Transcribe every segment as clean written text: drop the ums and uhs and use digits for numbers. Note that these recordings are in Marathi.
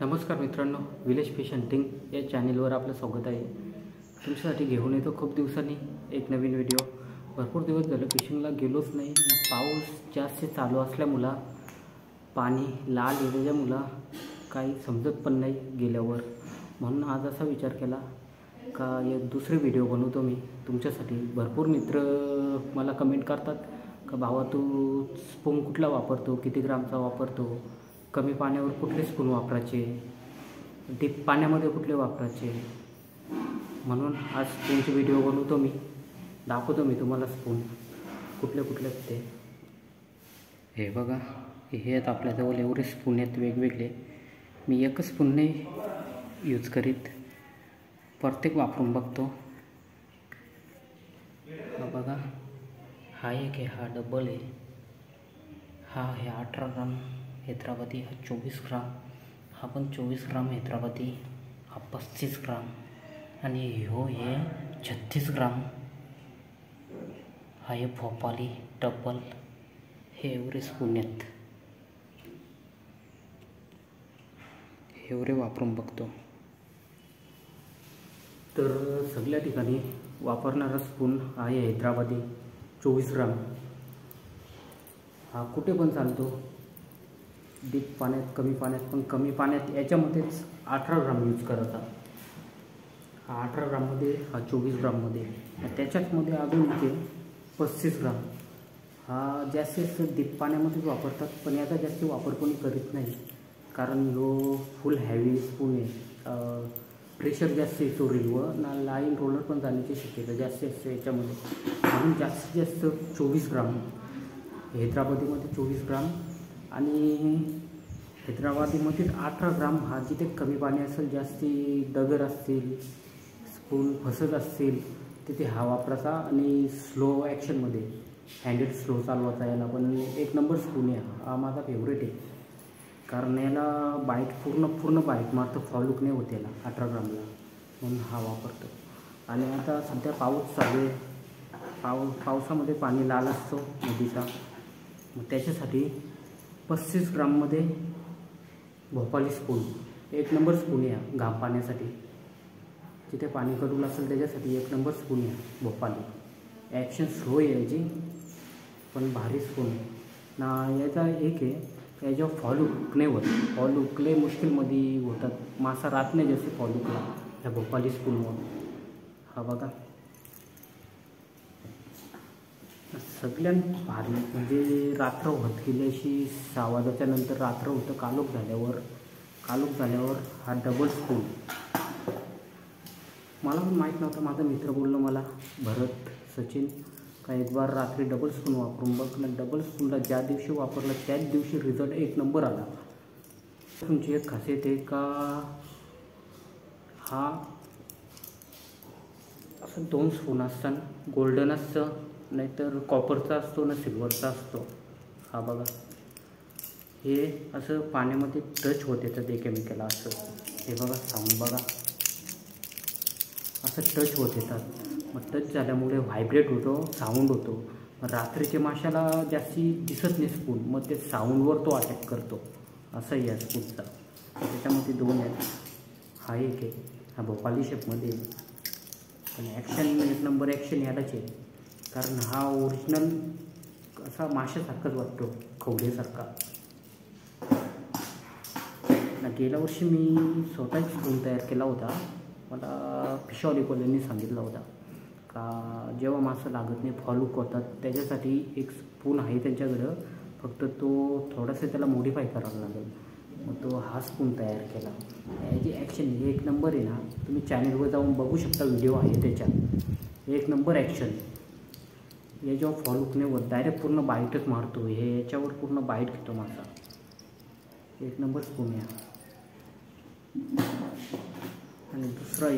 नमस्कार मित्रांनो, विलेज फिश हंटिंग या चॅनलवर आपलं स्वागत आहे। तुमच्यासाठी घेऊन येतो खूप दिवसांनी एक नवीन व्हिडिओ। भरपूर दिवस झाले फिशिंगला गेलोच नाही। पाऊस जास्त चालू असल्यामुळे पाणी लाल येण्यामुळे काही समजत पण नाही गेल्यावर, म्हणून आज असा विचार केला का एक दुसरी व्हिडिओ बनवतो मी तुमच्यासाठी। भरपूर मित्र मला कमेंट करतात का भावा तू स्पून कुठला वापरतो, किती ग्रामचा वापरतो, कमी पाण्यावर कुठले स्पून वापरायचे, डीप पाण्यामध्ये कुठले वापरायचे। म्हणून आज स्पूनची व्हिडिओ बनवतो मी, दाखवतो मी तुम्हाला स्पून कुठले कुठले ते। हे बघा, हे आहेत आपल्याजवळ एवढे स्पून आहेत वेगवेगळे। मी एकच स्पून नाही यूज करीत, प्रत्येक वापरून बघतो। हा बघा, हा एक आहे, हा डबल आहे, हा आहे 18 ग्राम हैदराबादी, हा 24 ग्राम, हा पण 24 ग्राम हैदराबादी, हा 35 ग्राम आणि ह्यो हे 36 ग्राम, हा हे भोपाली डबल। हे एवढे स्पून आहेत, एवढे वापरून बघतो। तर सगळ्या ठिकाणी वापरणारा स्पून आहे हैदराबादी 24 ग्राम। हा कुठे पण चालतो, डीप पाण्यात, कमी पाण्यात, पण कमी पाण्यात याच्यामध्येच 18 ग्राम यूज करायचा। हा 18 ग्राममध्ये, हा 24 ग्राममध्ये, त्याच्याचमध्ये अजून इथे 35 ग्राम। हा जास्तीत डीप पाण्यामध्येच वापरतात, पण याचा जास्त वापर कोणी करीत नाही, कारण ह्यो फुल हॅवी स्पून आहे। प्रेशर जास्त येतो रीलवर ना, लाईन रोलर पण जाण्याची शक्यता जास्त असते याच्यामध्ये, म्हणून जास्तीत जास्त 24 ग्राम हैदराबादीमध्ये 24 ग्राम आणि हैदराबादीमध्ये 18 ग्राम। हा जिथे कमी पाणी असेल, जास्ती डगर असतील, स्पून फसत असतील, तिथे हा वापरायचा। आणि स्लो ॲक्शनमध्ये हँडल स्लो चालवायचा याला, पण एक नंबर स्पून आहे हा माझा फेवरेट आहे, कारण याला बाईट पूर्ण बाईट मारतं, फॉलूक नाही होते याला 18 ग्रामला, म्हणून हा वापरतो। आणि आता सध्या पाऊस चालू आहे, पावसामध्ये पाणी लाल असतो नदीचा, मग त्याच्यासाठी 35 ग्राममध्ये भोपाली स्पून एक नंबर स्पून आहे घाम पाण्यासाठी। जिथे पाणी कडून असेल त्याच्यासाठी एक नंबर स्पून आहे भोपाली। ॲक्शन स्लो आहे याची, पण भारी स्पून आहे ना। याचा एक आहे, याच्यावर फॉलूक नाही होत, फॉलूक लय मुश्किलमध्ये होतात, मासा राहत नाही जास्त फॉलूकला या भोपाली स्पूनवर। हा बघा, सगळ्यात भारी म्हणजे रात्र होत गेली अशी 6 वाजायच्या नंतर रात्र होतं, कालोख झाल्यावर हा डबल स्पून। मला पण माहीत नव्हतं, माझा मित्र बोललो मला, भरत सचिन, का एक बार रात्री डबल स्पून वापरून बघ ना। डबल स्पूनला ज्या दिवशी वापरलं त्याच दिवशी रिझल्ट एक नंबर आला। तुमची एक खासियत आहे का, हा असं 2 स्पून असतात, गोल्डन असतं नाहीतर कॉपरचा असतो ना सिल्वरचा असतो। हा बघा, हे असं पाण्यामध्ये टच होत येतं ते केमिकल असं। हे बघा, साऊंड बघा, असं टच होत येतात, मग टच झाल्यामुळे व्हायब्रेट होतो, साऊंड होतो। मग रात्रीचे माशाला जास्ती दिसत नाही स्पून, मग ते साऊंडवर तो अटॅक करतो, असं या स्पूनचा। त्याच्यामध्ये 2 आहेत, हा एक आहे, हा भोपाली शेपमध्ये, पण ॲक्शन एक नंबर ॲक्शन यालाच आहे, कारण हा ओरिजिनल असा माशासारखाच वाटतो, खवलेसारखा ना। गेल्या वर्षी मी स्वतःच स्पून तयार केला होता, मला फिशॉली कॉलनीने सांगितलं होता का जेव्हा मासा लागत नाही, फॉलूक होतात, त्याच्यासाठी एक स्पून आहे त्यांच्याकडं, फक्त तो थोडासा त्याला मॉडिफाय करावा लागेल, मग तो हा स्पून तयार केला। याची ॲक्शन एक नंबर आहे ना, तुम्ही चॅनलवर जाऊन बघू शकता, व्हिडिओ आहे त्याच्यात, एक नंबर ॲक्शन। याच्यावर फॉलूक नाही होत, डायरेक्ट पूर्ण बाईटच मारतो, हे याच्यावर पूर्ण बाईट घेतो मासा, एक नंबर स्पून आहे। आणि दुसरा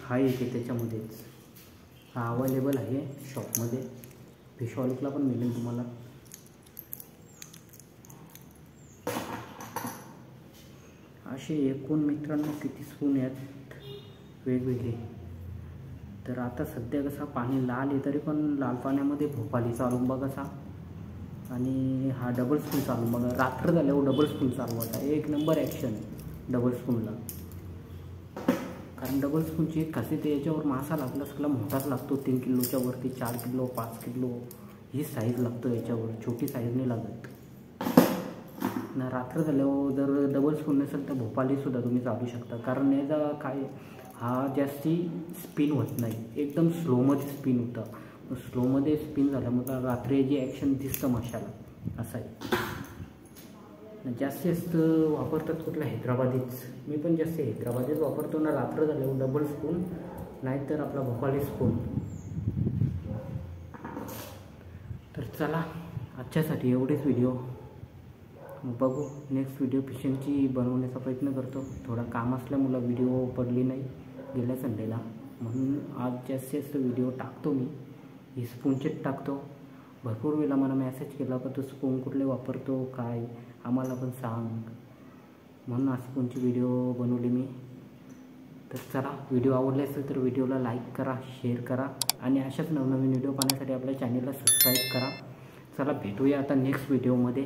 हा एक आहे त्याच्यामध्येच, हा अवेलेबल आहे शॉपमध्ये, फिशॉलिकला पण मिळेल तुम्हाला। असे एकूण मित्रांनो किती स्पून आहेत वेगवेगळे। तर आता सध्या कसा पाणी लाल आहे, तरी पण लाल पाण्यामध्ये भोपाली चालून बघा, आणि हा डबल स्पून चालून बघा, रात्र झाल्यावर डबल स्पून चालवायचा, एक नंबर ॲक्शन। डबल स्पूनला, कारण डबल स्पूनची एक खासियत आहे, याच्यावर मासा लागला सगळा मोठाच लागतो. 3 किलोच्या वरती 4 किलो 5 किलो ही साईज लागतो याच्यावर, छोटी साईज नाही लागत ना. रात्र झाल्यावर जर डबल स्पून नसेल तर भोपालीसुद्धा तुम्ही चालू शकता, कारण याचा काय हा जास्ती स्पिन होत नाही, एकदम स्लोमध्ये स्पिन होतं. स्लोमध्ये स्पिन झाल्यामुळे रात्री जी ॲक्शन दिसतं माशाला असं आहे. जास्तीत वापरतात कुठलं हैदराबादीच, मी पण जास्त हैदराबादीच वापरतो ना. रात्र झाल्यावर डबल स्पून नाहीतर आपला भोपाली स्पून. तर चला आजच्यासाठी एवढेच व्हिडिओ, बघू नेक्स्ट व्हिडिओ फिशिंगची बनवण्याचा प्रयत्न करतो. थोडा काम असल्यामुळे व्हिडिओ पडली नाही गेल्या संडेला, म्हणून आज जास्त व्हिडिओ टाकतो. मी ही स्पूनचेच टाकतो. भरपूर वेळा मला मेसेज केला का तू स्पून कुठले वापरतो काय, आम्हाला पण सांग, म्हणून आज स्पूनची व्हिडिओ बनवली मी. तर चला व्हिडिओ आवडले असेल तर व्हिडिओला लाईक करा, शेअर करा आणि अशाच नवनवीन व्हिडिओ पाहण्यासाठी आपल्या चॅनलला सबस्क्राईब करा. चला भेटूया आता नेक्स्ट व्हिडिओमध्ये.